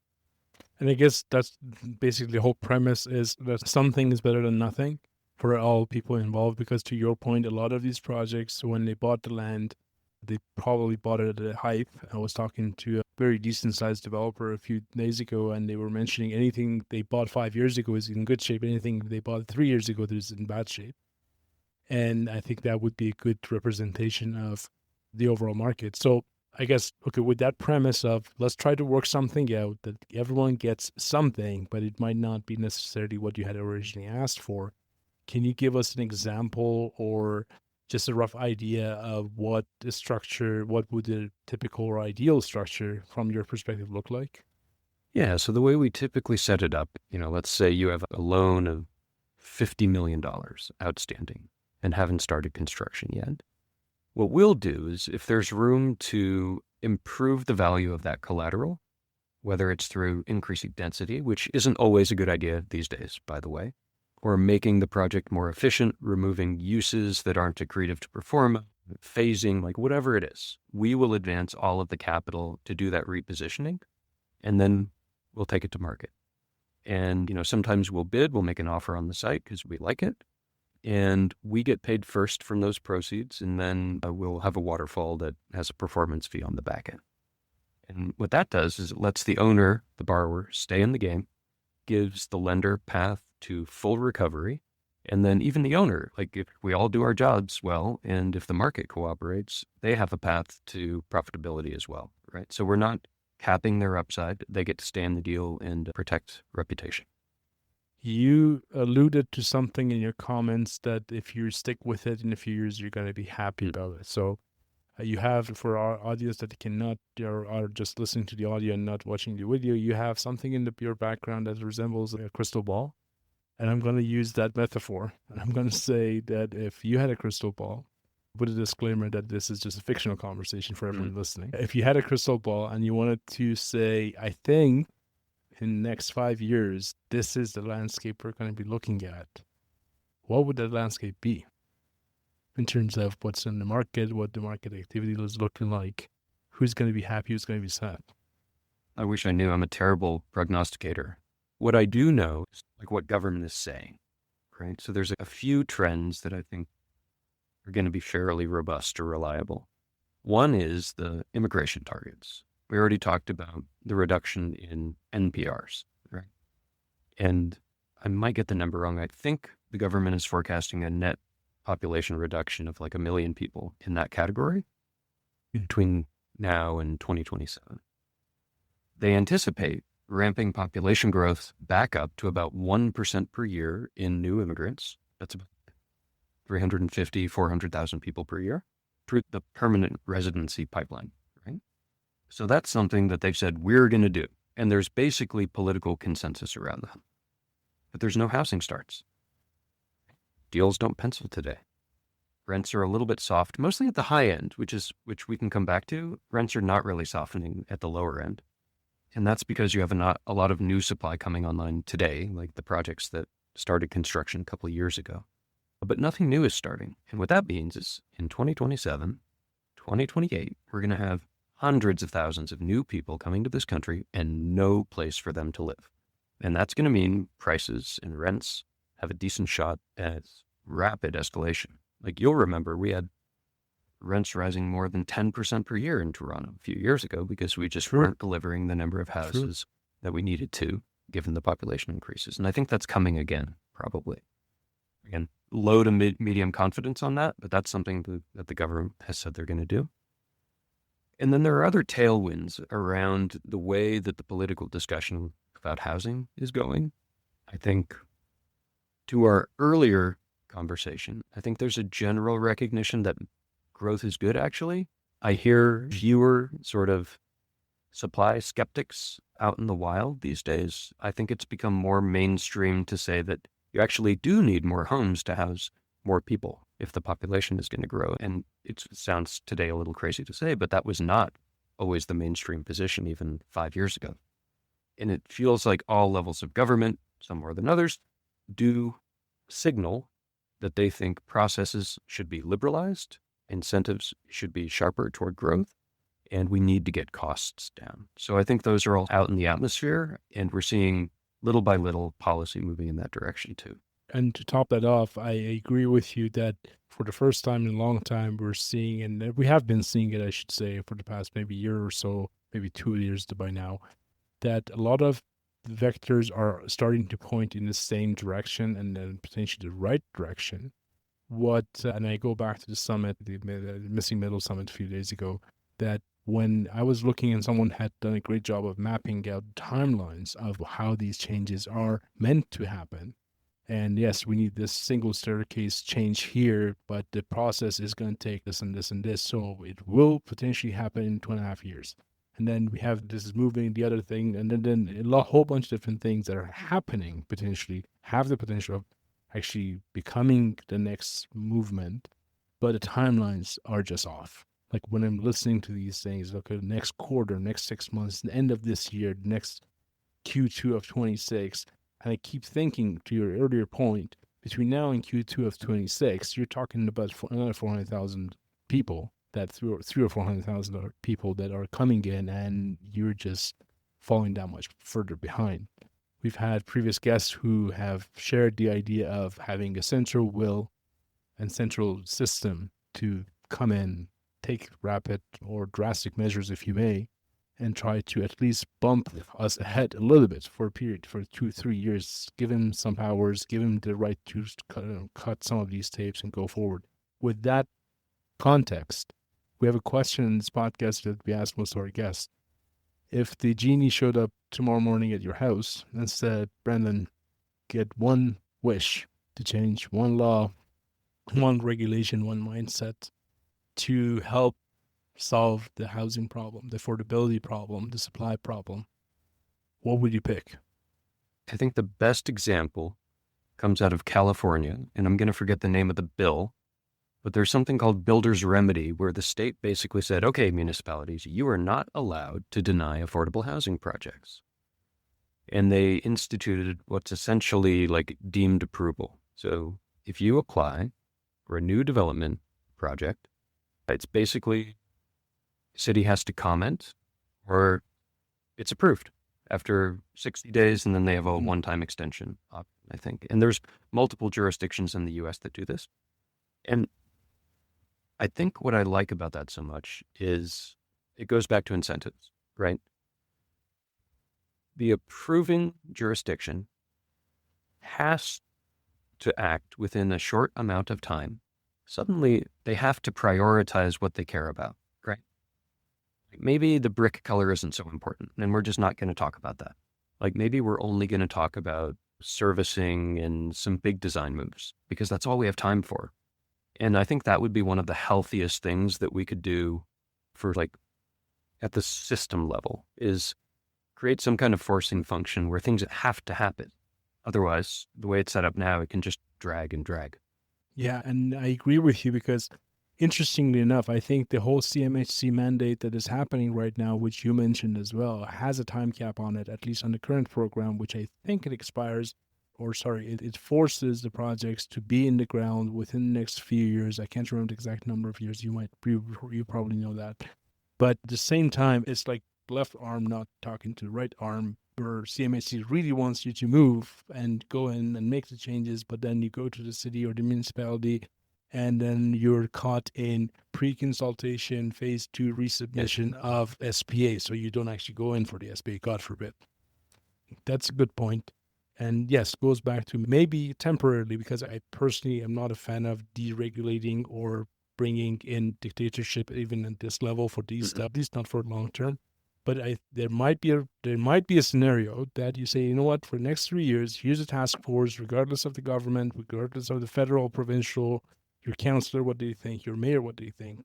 And I guess that's basically the whole premise, is that something is better than nothing for all people involved, because to your point, a lot of these projects, when they bought the land, they probably bought it at a hype. I was talking to a very decent sized developer a few days ago, and they were mentioning anything they bought 5 years ago is in good shape. Anything they bought 3 years ago is in bad shape. And I think that would be a good representation of the overall market. So I guess, okay, with that premise of let's try to work something out that everyone gets something, but it might not be necessarily what you had originally asked for. Can you give us an example or just a rough idea of what would the typical or ideal structure from your perspective look like?
Yeah, so the way we typically set it up, let's say you have a loan of $50 million outstanding and haven't started construction yet. What we'll do is if there's room to improve the value of that collateral, whether it's through increasing density, which isn't always a good idea these days, by the way, or making the project more efficient, removing uses that aren't accretive to perform, phasing, like whatever it is, we will advance all of the capital to do that repositioning, and then we'll take it to market. And, sometimes we'll make an offer on the site because we like it, and we get paid first from those proceeds, and then we'll have a waterfall that has a performance fee on the back end. And what that does is it lets the owner, the borrower, stay in the game, gives the lender path to full recovery, and then even the owner, like if we all do our jobs well, and if the market cooperates, they have a path to profitability as well, right? So we're not capping their upside. They get to stay in the deal and protect reputation.
You alluded to something in your comments that if you stick with it in a few years, you're going to be happy about it. So you have, for our audience that cannot or are just listening to the audio and not watching the video, you have something in your background that resembles a crystal ball. And I'm going to use that metaphor. And I'm going to say that if you had a crystal ball, with a disclaimer that this is just a fictional conversation for everyone listening. If you had a crystal ball and you wanted to say, I think in the next 5 years, this is the landscape we're going to be looking at, what would that landscape be in terms of what's in the market, what the market activity is looking like, who's going to be happy, who's going to be sad?
I wish I knew. I'm a terrible prognosticator. What I do know is like what government is saying, right? So there's a few trends that I think are going to be fairly robust or reliable. One is the immigration targets. We already talked about the reduction in NPRs, right? And I might get the number wrong. I think the government is forecasting a net population reduction of like 1 million people in that category between now and 2027. They anticipate ramping population growth back up to about 1% per year in new immigrants. That's about 350, 400,000 people per year through the permanent residency pipeline, right? So that's something that they've said we're going to do. And there's basically political consensus around that. But there's no housing starts. Deals don't pencil today, rents are a little bit soft, mostly at the high end, which we can come back to. Rents are not really softening at the lower end. And that's because you have a lot of new supply coming online today, like the projects that started construction a couple of years ago. But nothing new is starting. And what that means is in 2027, 2028, we're going to have hundreds of thousands of new people coming to this country and no place for them to live. And that's going to mean prices and rents have a decent shot at rapid escalation. Like you'll remember, we had rents rising more than 10% per year in Toronto a few years ago because we just weren't delivering the number of houses that we needed to, given the population increases. And I think that's coming again, probably. Again, low to medium confidence on that, but that's something that the government has said they're going to do. And then there are other tailwinds around the way that the political discussion about housing is going. I think to our earlier conversation, I think there's a general recognition that growth is good, actually. I hear fewer sort of supply skeptics out in the wild these days. I think it's become more mainstream to say that you actually do need more homes to house more people if the population is going to grow. And it sounds today a little crazy to say, but that was not always the mainstream position even 5 years ago. And it feels like all levels of government, some more than others, do signal that they think processes should be liberalized, incentives should be sharper toward growth, and we need to get costs down. So I think those are all out in the atmosphere, and we're seeing little by little policy moving in that direction too.
And to top that off, I agree with you that for the first time in a long time, we're seeing, and we have been seeing it, I should say, for the past maybe year or so, maybe 2 years by now, that a lot of vectors are starting to point in the same direction and then potentially the right direction. And I go back to the summit, the Missing Middle Summit a few days ago, that when I was looking and someone had done a great job of mapping out timelines of how these changes are meant to happen. And yes, we need this single staircase change here, but the process is going to take this and this and this. So it will potentially happen in 2.5 years. And then we have this is moving the other thing. And then a whole bunch of different things that are happening potentially have the potential of actually becoming the next movement, but the timelines are just off. Like when I'm listening to these things, okay, next quarter, next 6 months, the end of this year, next Q2 of 26, and I keep thinking to your earlier point, between now and Q2 of 26, you're talking about another 400,000 people, that 300,000 or 400,000 people that are coming in, and you're just falling that much further behind. We've had previous guests who have shared the idea of having a central will and central system to come in, take rapid or drastic measures, if you may, and try to at least bump us ahead a little bit for a period, for 2-3 years, give him some powers, give him the right to cut some of these tapes and go forward. With that context, we have a question in this podcast that we ask most of our guests. If the genie showed up tomorrow morning at your house and said, Brendan, get one wish to change one law, one regulation, one mindset to help solve the housing problem, the affordability problem, the supply problem, what would you pick?
I think the best example comes out of California, and I'm going to forget the name of the bill, but there's something called Builder's Remedy, where the state basically said, okay, municipalities, you are not allowed to deny affordable housing projects. And they instituted what's essentially like deemed approval. So if you apply for a new development project, it's basically city has to comment or it's approved after 60 days, and then they have a one-time extension, I think. And there's multiple jurisdictions in the U.S. that do this. And I think what I like about that so much is it goes back to incentives, right? The approving jurisdiction has to act within a short amount of time. Suddenly, they have to prioritize what they care about, right? Maybe the brick color isn't so important, and we're just not going to talk about that. Like maybe we're only going to talk about servicing and some big design moves because that's all we have time for. And I think that would be one of the healthiest things that we could do for like at the system level is create some kind of forcing function where things have to happen. Otherwise, the way it's set up now, it can just drag and drag.
Yeah, and I agree with you because interestingly enough, I think the whole CMHC mandate that is happening right now, which you mentioned as well, has a time cap on it, at least on the current program, which I think it expires, or sorry, it forces the projects to be in the ground within the next few years. I can't remember the exact number of years. You probably know that. But at the same time, it's like left arm not talking to the right arm, where CMHC really wants you to move and go in and make the changes, but then you go to the city or the municipality and then you're caught in pre-consultation phase 2 resubmission of SPA. So you don't actually go in for the SPA, God forbid. That's a good point. And yes, goes back to maybe temporarily, because I personally am not a fan of deregulating or bringing in dictatorship even at this level for these stuff, at least not for long term. But there might be a scenario that you say, you know what, for the next 3 years, here's a task force, regardless of the government, regardless of the federal, provincial, your councillor, what do you think? Your mayor, what do you think?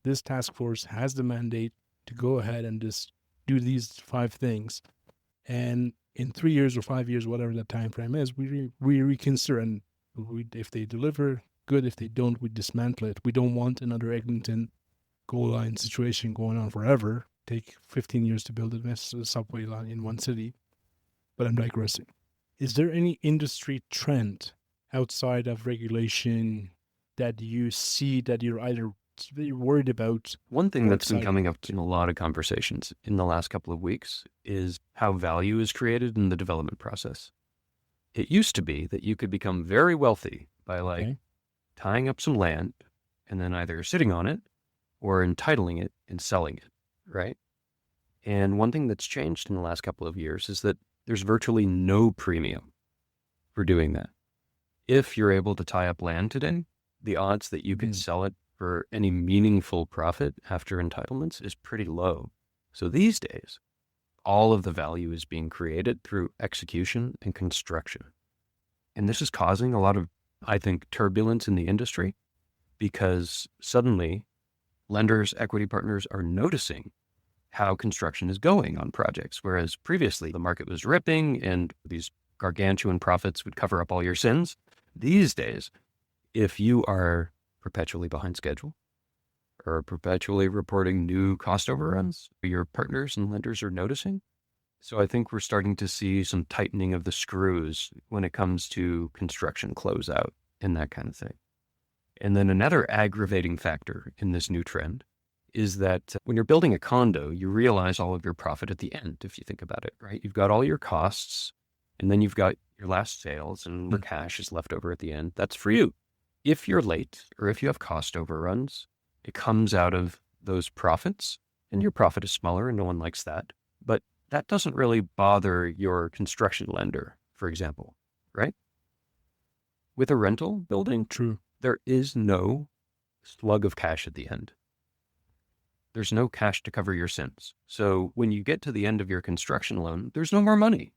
This task force has the mandate to go ahead and just do these 5 things. And in 3 years or 5 years, whatever that time frame is, we reconsider. And if they deliver, good. If they don't, we dismantle it. We don't want another Eglinton goal line situation going on forever. Take 15 years to build a subway line in one city. But I'm digressing. Is there any industry trend outside of regulation that you see that you're either worried about?
One thing that's been coming up in a lot of conversations in the last couple of weeks is how value is created in the development process. It used to be that you could become very wealthy by tying up some land and then either sitting on it or entitling it and selling it, right? And one thing that's changed in the last couple of years is that there's virtually no premium for doing that. If you're able to tie up land today, the odds that you can sell it for any meaningful profit after entitlements is pretty low. So these days, all of the value is being created through execution and construction. And this is causing a lot of, I think, turbulence in the industry, because suddenly lenders, equity partners are noticing how construction is going on projects, whereas previously the market was ripping and these gargantuan profits would cover up all your sins. These days, if you are perpetually behind schedule or perpetually reporting new cost overruns, your partners and lenders are noticing. So I think we're starting to see some tightening of the screws when it comes to construction closeout and that kind of thing. And then another aggravating factor in this new trend is that when you're building a condo, you realize all of your profit at the end, if you think about it, right? You've got all your costs, and then you've got your last sales, and the cash is left over at the end. That's for you. If you're late or if you have cost overruns, it comes out of those profits, and your profit is smaller, and no one likes that. But that doesn't really bother your construction lender, for example, right? With a rental building, there is no slug of cash at the end. There's no cash to cover your sins. So when you get to the end of your construction loan, there's no more money,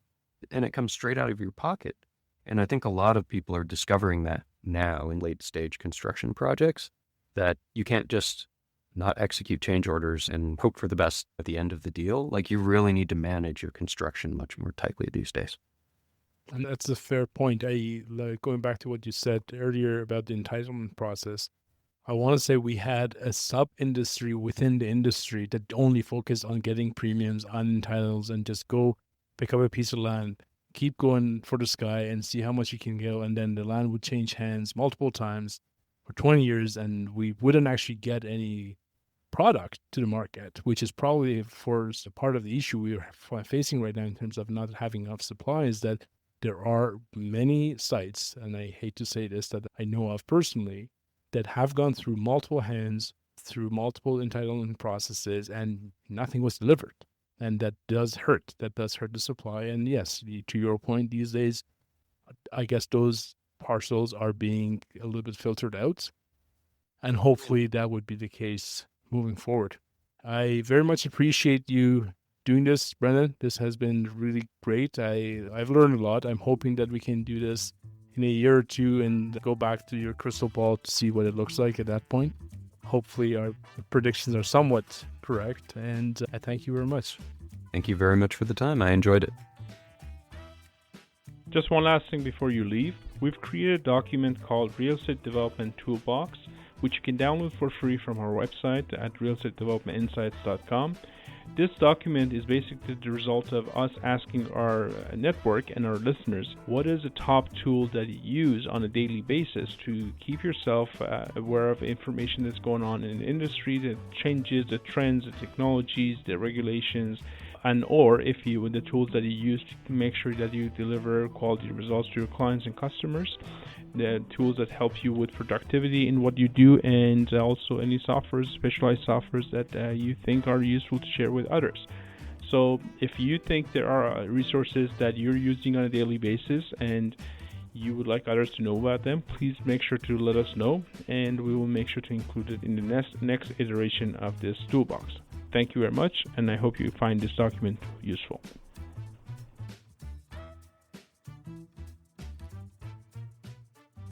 and it comes straight out of your pocket. And I think a lot of people are discovering that now in late stage construction projects, that you can't just not execute change orders and hope for the best at the end of the deal. Like, you really need to manage your construction much more tightly these days.
And that's a fair point. Going back to what you said earlier about the entitlement process, I want to say we had a sub-industry within the industry that only focused on getting premiums on entitles and just go pick up a piece of land, keep going for the sky and see how much you can go. And then the land would change hands multiple times for 20 years and we wouldn't actually get any product to the market, which is probably for part of the issue we're facing right now in terms of not having enough supply, is that there are many sites, and I hate to say this, that I know of personally, that have gone through multiple hands, through multiple entitlement processes, and nothing was delivered. And that does hurt. That does hurt the supply. And yes, to your point, these days, I guess those parcels are being a little bit filtered out. And hopefully that would be the case moving forward. I very much appreciate you doing this, Brennan. This has been really great. I've learned a lot. I'm hoping that we can do this in a year or two and go back to your crystal ball to see what it looks like at that point. Hopefully our predictions are somewhat correct, and I thank you very much.
Thank you very much for the time. I enjoyed it.
Just one last thing before you leave. we've created a document called Real Estate Development Toolbox, which you can download for free from our website at realestatedevelopmentinsights.com. This document is basically the result of us asking our network and our listeners, what is the top tool that you use on a daily basis to keep yourself aware of information that's going on in the industry, the changes, the trends, the technologies, the regulations, and or if you with the tools that you use to make sure that you deliver quality results to your clients and customers, the tools that help you with productivity in what you do, and also any softwares, specialized softwares that you think are useful to share with others. So if you think there are resources that you're using on a daily basis and you would like others to know about them, please make sure to let us know, and we will make sure to include it in the next iteration of this toolbox. Thank you very much, and I hope you find this document useful.